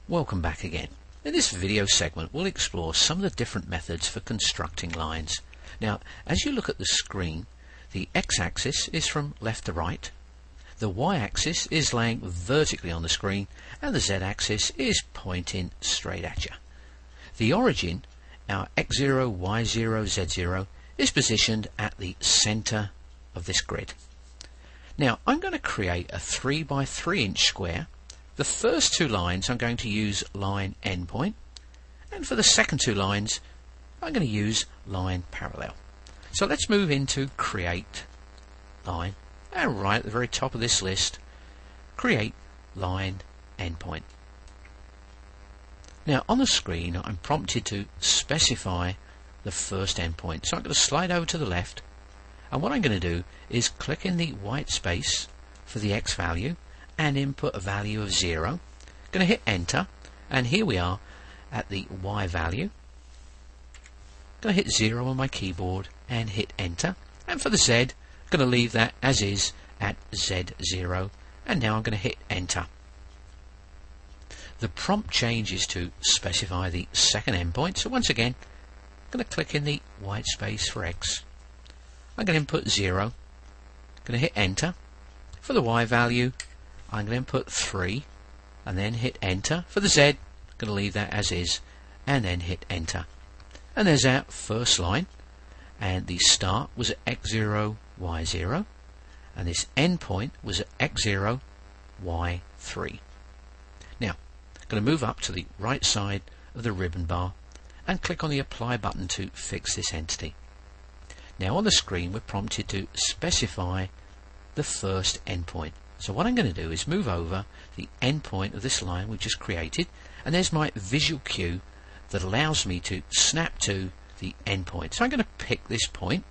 Welcome back again. In this video segment we'll explore some of the different methods for constructing lines. Now as you look at the screen, the x-axis is from left to right, the y-axis is laying vertically on the screen, and the z-axis is pointing straight at you. The origin, our x0, y0, z0, is positioned at the center of this grid. Now I'm going to create a 3 by 3 inch square. The first two lines I'm going to use line endpoint, and for the second two lines I'm going to use line parallel. So let's move into create line, and right at the very top of this list, create line endpoint. Now on the screen I'm prompted to specify the first endpoint, so I'm going to slide over to the left, and what I'm going to do is click in the white space for the x value and input a value of 0. I'm going to hit enter, and here we are at the y value. I'm going to hit 0 on my keyboard and hit enter, and for the z I'm going to leave that as is at z0, and now I'm going to hit enter. The prompt changes to specify the second endpoint, so once again I'm going to click in the white space for x. I'm going to input 0, I'm going to hit enter. For the y value I'm going to input 3 and then hit enter. For the z I'm going to leave that as is and then hit enter. And there's our first line, and the start was at x0, y0, and this endpoint was at x0, y3. Now I'm going to move up to the right side of the ribbon bar and click on the apply button to fix this entity. Now on the screen we're prompted to specify the first endpoint. So what I'm going to do is move over the endpoint of this line we just created, and there's my visual cue that allows me to snap to the endpoint. So I'm going to pick this point,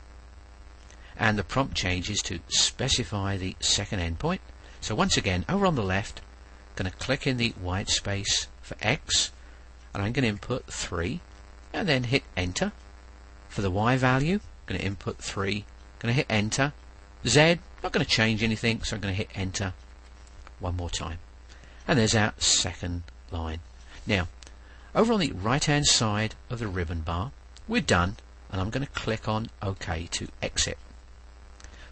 and the prompt changes to specify the second endpoint. So once again, over on the left, I'm going to click in the white space for x, and I'm going to input 3 and then hit enter. For the y value I'm going to input 3, I'm going to hit enter. Z, not going to change anything, so I'm going to hit enter one more time, and there's our second line. Now over on the right hand side of the ribbon bar we're done, and I'm going to click on OK to exit.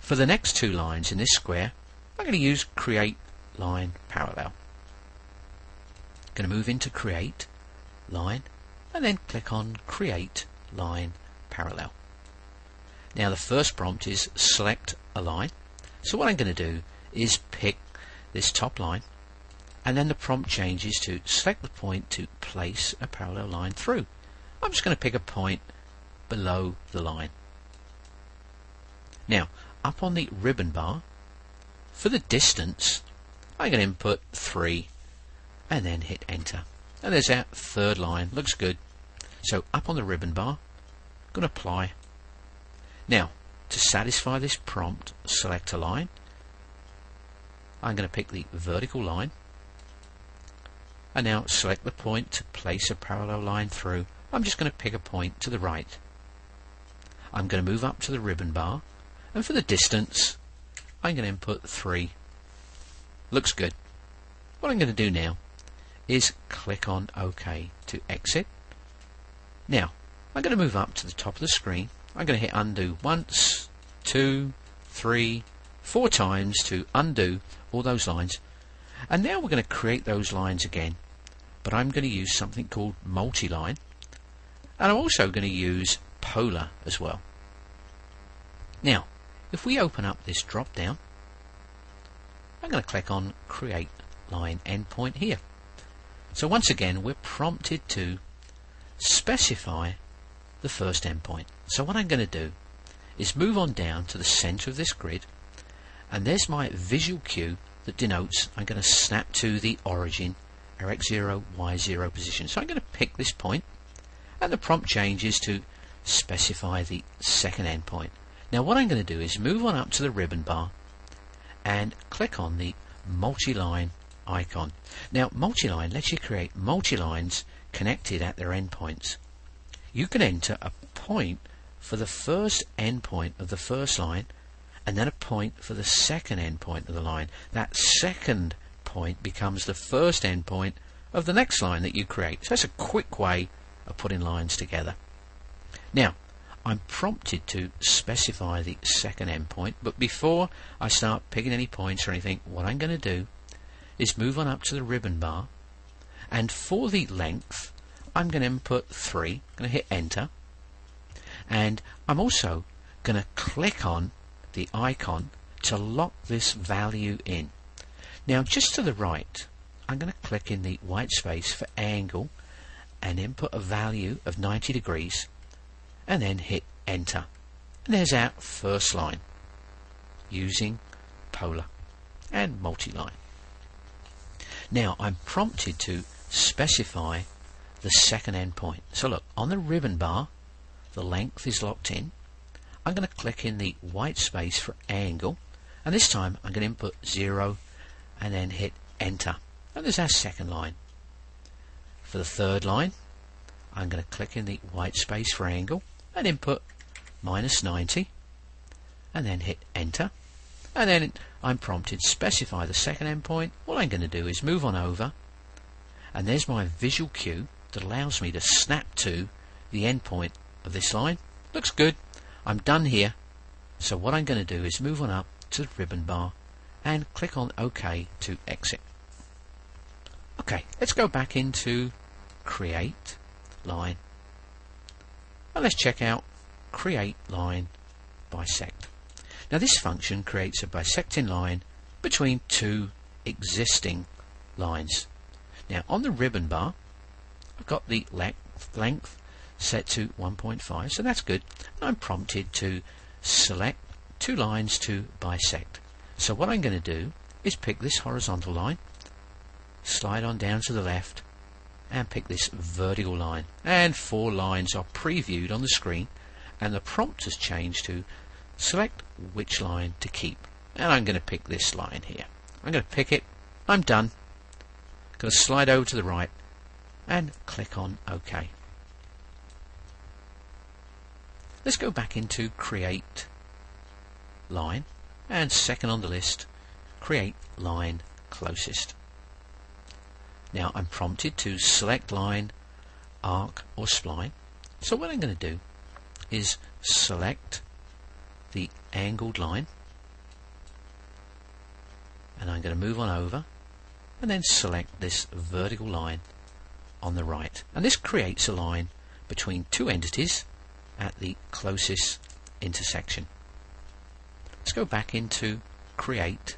For the next two lines in this square I'm going to use create line parallel. I'm going to move into create line and then click on create line parallel. Now the first prompt is select a line, so what I'm going to do is pick this top line, and then the prompt changes to select the point to place a parallel line through. I'm just going to pick a point below the line. Now up on the ribbon bar for the distance I'm going to input 3 and then hit enter, and there's our third line. Looks good. So up on the ribbon bar I'm going to apply. Now to satisfy this prompt, select a line. I'm going to pick the vertical line, and now select the point to place a parallel line through. I'm just going to pick a point to the right. I'm going to move up to the ribbon bar, and for the distance I'm going to input 3. Looks good. What I'm going to do now is click on OK to exit. Now I'm going to move up to the top of the screen. I'm going to hit undo once, 2, 3, 4 times to undo all those lines, and now we're going to create those lines again, but I'm going to use something called multi-line, and I'm also going to use polar as well. Now if we open up this drop down, I'm going to click on create line endpoint here. So once again we're prompted to specify the first endpoint. So what I'm going to do is move on down to the center of this grid, and there's my visual cue that denotes I'm going to snap to the origin, our x0, y0 position. So I'm going to pick this point, and the prompt changes to specify the second endpoint. Now what I'm going to do is move on up to the ribbon bar and click on the multi-line icon. Now multi-line lets you create multi-lines connected at their endpoints. You can enter a point for the first endpoint of the first line, and then a point for the second endpoint of the line. That second point becomes the first endpoint of the next line that you create. So it's a quick way of putting lines together. Now, I'm prompted to specify the second endpoint, but before I start picking any points or anything, what I'm going to do is move on up to the ribbon bar, and for the length I'm going to input 3. I'm going to hit enter, and I'm also going to click on the icon to lock this value in. Now just to the right, I'm going to click in the white space for angle and input a value of 90 degrees, and then hit enter. And there's our first line using polar and multi-line. Now I'm prompted to specify the second endpoint. So look, on the ribbon bar, the length is locked in. I'm going to click in the white space for angle, and this time I'm going to input 0 and then hit enter. And there's our second line. For the third line, I'm going to click in the white space for angle and input -90 and then hit enter. And then I'm prompted to specify the second endpoint. All I'm going to do is move on over, and there's my visual cue that allows me to snap to the endpoint of this line. Looks good. I'm done here. So what I'm going to do is move on up to the ribbon bar and click on OK to exit. Okay, let's go back into Create Line, and let's check out Create Line Bisect. Now this function creates a bisecting line between two existing lines. Now on the ribbon bar, I've got the length set to 1.5, so that's good. I'm prompted to select two lines to bisect. So what I'm going to do is pick this horizontal line, slide on down to the left, and pick this vertical line. And 4 lines are previewed on the screen, and the prompt has changed to select which line to keep. And I'm going to pick this line here. I'm going to pick it. I'm done. I'm going to slide over to the right and click on OK. Let's go back into Create Line, and second on the list, Create Line Closest. Now I'm prompted to select line, arc or spline. So what I'm going to do is select the angled line, and I'm going to move on over and then select this vertical line on the right, and this creates a line between two entities at the closest intersection. Let's go back into Create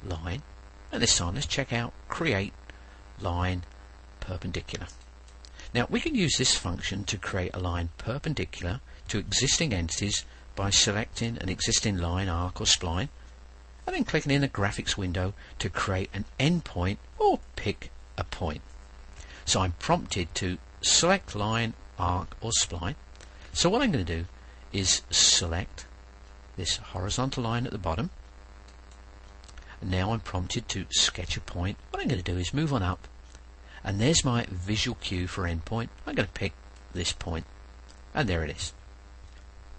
Line, and this time let's check out Create Line Perpendicular. Now we can use this function to create a line perpendicular to existing entities by selecting an existing line, arc or spline, and then clicking in the graphics window to create an endpoint or pick a point. So I'm prompted to select line, arc or spline. So what I'm going to do is select this horizontal line at the bottom. And now I'm prompted to sketch a point. What I'm going to do is move on up, and there's my visual cue for endpoint. I'm going to pick this point, and there it is.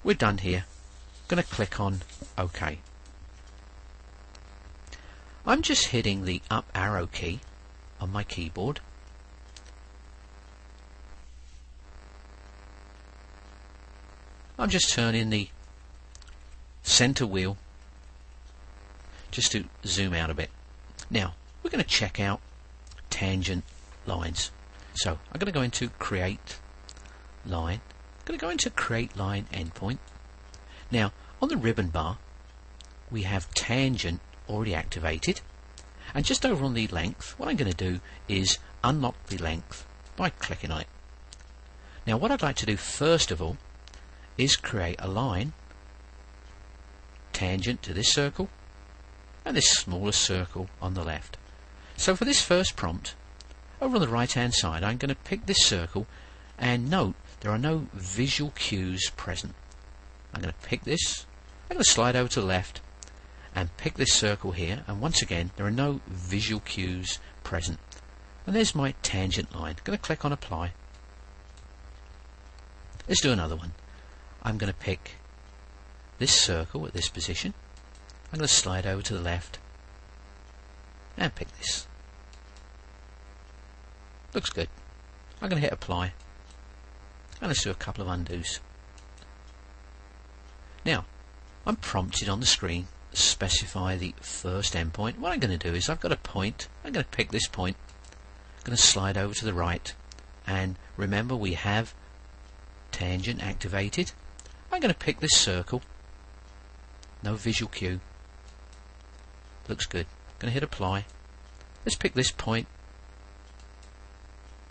We're done here. I'm going to click on OK. I'm just hitting the up arrow key on my keyboard. I'm just turning the center wheel just to zoom out a bit. Now we're going to check out tangent lines. So I'm going to go into Create Line. I'm going to go into Create Line Endpoint. Now on the ribbon bar we have tangent already activated, and just over on the length, what I'm going to do is unlock the length by clicking on it. Now what I'd like to do first of all is create a line tangent to this circle and this smaller circle on the left. So for this first prompt, over on the right hand side, I'm going to pick this circle, and note there are no visual cues present. I'm going to pick this, I'm going to slide over to the left and pick this circle here, and once again there are no visual cues present. And there's my tangent line. I'm going to click on Apply. Let's do another one. I'm going to pick this circle at this position. I'm going to slide over to the left and pick this. Looks good. I'm going to hit apply, and let's do a couple of undos. Now, I'm prompted on the screen to specify the first endpoint. What I'm going to do is I've got a point. I'm going to pick this point. I'm going to slide over to the right, and remember we have tangent activated. I'm going to pick this circle. No visual cue. Looks good. I'm going to hit apply. Let's pick this point.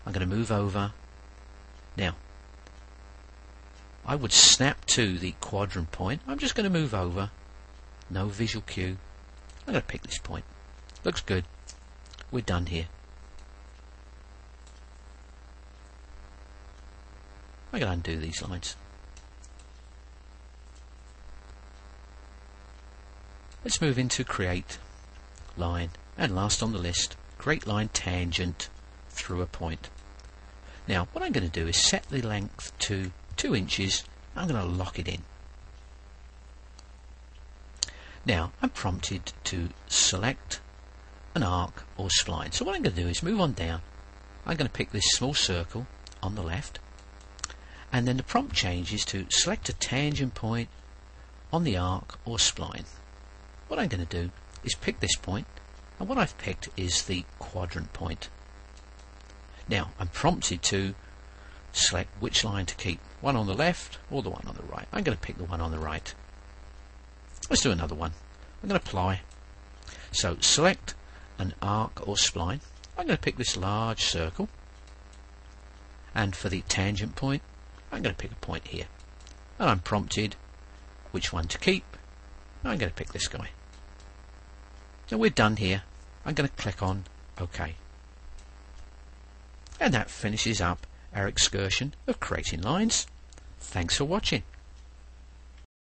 I'm going to move over. Now, I would snap to the quadrant point. I'm just going to move over. No visual cue. I'm going to pick this point. Looks good. We're done here. I'm going to undo these lines. Let's move into create line, and last on the list, create line tangent through a point. Now what I'm going to do is set the length to 2 inches. I'm going to lock it in. Now I'm prompted to select an arc or spline. So what I'm going to do is move on down. I'm going to pick this small circle on the left, and then the prompt changes to select a tangent point on the arc or spline. What I'm going to do is pick this point, and what I've picked is the quadrant point. Now I'm prompted to select which line to keep, one on the left or the one on the right. I'm going to pick the one on the right. Let's do another one. I'm going to apply. So select an arc or spline. I'm going to pick this large circle, and for the tangent point I'm going to pick a point here, and I'm prompted which one to keep. I'm going to pick this guy. So we're done here. I'm going to click on OK. And that finishes up our excursion of creating lines. Thanks for watching.